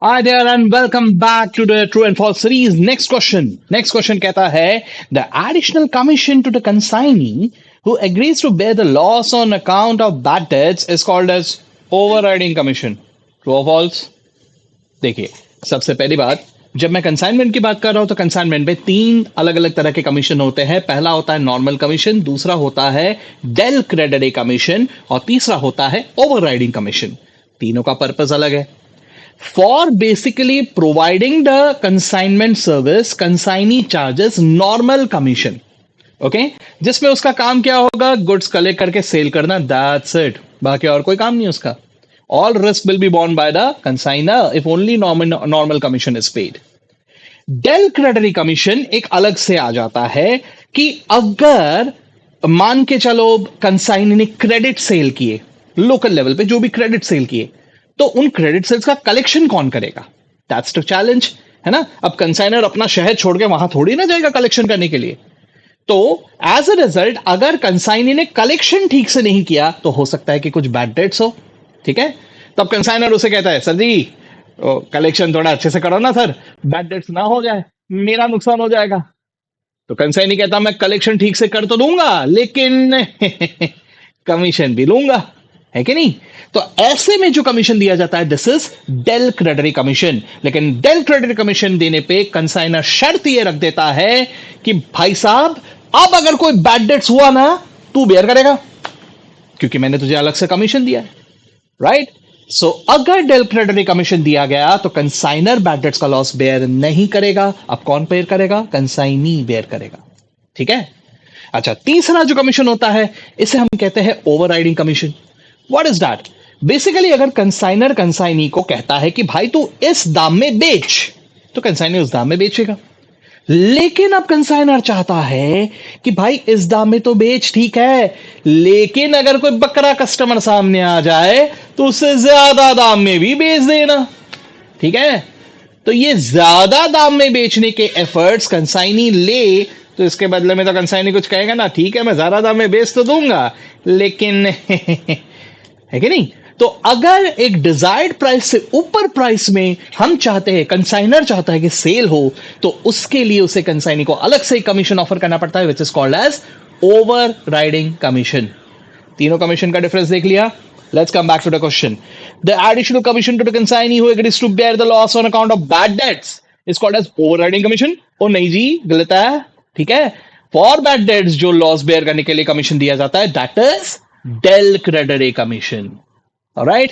Hi there and welcome back to the True and False series. Next question. Next question कहता है the additional commission to the consignee who agrees to bear the loss on account of bad debts is called as overriding commission. True or false? देखिए, सबसे पहली बात, जब मैं consignment की बात कर रहा हूं तो कंसाइनमेंट में तीन अलग अलग तरह के कमीशन होते हैं। पहला होता है नॉर्मल कमीशन, दूसरा होता है डेल क्रेडिट कमीशन और तीसरा होता है ओवरराइडिंग कमीशन। तीनों का पर्पस अलग है। For basically providing the consignment service, consignee charges normal commission. Okay जिसमें उसका काम क्या होगा, गुड्स कलेक्ट करके सेल करना, दैट्स इट। बाकी और कोई काम नहीं उसका। All risk will be borne by the consignor if only normal commission is paid. Del credit commission एक अलग से आ जाता है कि अगर मान के चलो कंसाइनी ने क्रेडिट सेल किए, लोकल लेवल पे जो भी क्रेडिट सेल किए, तो उन क्रेडिट सेल्स का कलेक्शन कौन करेगा? दैट्स द चैलेंज, है ना। अब कंसाइनर अपना शहर छोड़ के वहां थोड़ी ना जाएगा कलेक्शन करने के लिए। तो एज अ रिजल्ट अगर कंसाइनी ने कलेक्शन ठीक से नहीं किया तो हो सकता है कि कुछ बैड डेट्स हो। ठीक है, तब कंसाइनर उसे कहता है, सर जी कलेक्शन थोड़ा अच्छे से करो ना सर, बैड डेट्स ना हो जाए, मेरा नुकसान हो जाएगा। तो कंसाइनी कहता मैं कलेक्शन ठीक से कर तो दूंगा लेकिन कमीशन भी लूंगा, है कि नहीं। तो ऐसे में जो कमीशन दिया जाता है this is del credit commission. लेकिन डेल क्रेडिट कमीशन देने पे कंसाइनर शर्त ये रख देता है कि भाई साहब अब अगर कोई बैड डेट्स हुआ ना, तू बेयर करेगा क्योंकि मैंने तुझे अलग से कमीशन दिया है, राइट। सो अगर डेल क्रेडिट कमीशन दिया गया तो कंसाइनर बैड डेट्स का लॉस बेयर नहीं करेगा। अब कौन बेयर करेगा? कंसाइनी बेयर करेगा। ठीक है। अच्छा, तीसरा जो कमीशन होता है इसे हम कहते हैं overriding commission. What is that? Basically अगर कंसाइनर कंसाइनी को कहता है कि भाई तू इस दाम में बेच, तो कंसाइनी उस दाम में बेचेगा। लेकिन अब कंसाइनर चाहता है कि भाई इस दाम में तो बेच, ठीक है, लेकिन अगर कोई बकरा कस्टमर सामने आ जाए तो उससे ज्यादा दाम में भी बेच देना। ठीक है, तो ये ज्यादा दाम में बेचने के एफर्ट्स कंसाइनी ले तो इसके बदले में तो कंसाइनी कुछ कहेगा ना, ठीक है मैं ज्यादा दाम में बेच तो दूंगा लेकिन है कि नहीं। तो अगर एक डिजायर्ड प्राइस से ऊपर प्राइस में हम चाहते हैं, कंसाइनर चाहता है कि सेल हो, तो उसके लिए उसे कंसाइनी को अलग से कमीशन ऑफर करना पड़ता है which is called as overriding commission. तीनों कमीशन का डिफरेंस देख लिया। Let's come back to the question. The additional commission to the consignee who agrees to bear the loss on account of bad debts is called as overriding commission. ओ नहीं जी, गलत है। ठीक है, for bad debts जो loss bear करने के लिए commission दिया जाता है that is del credit commission. Alright,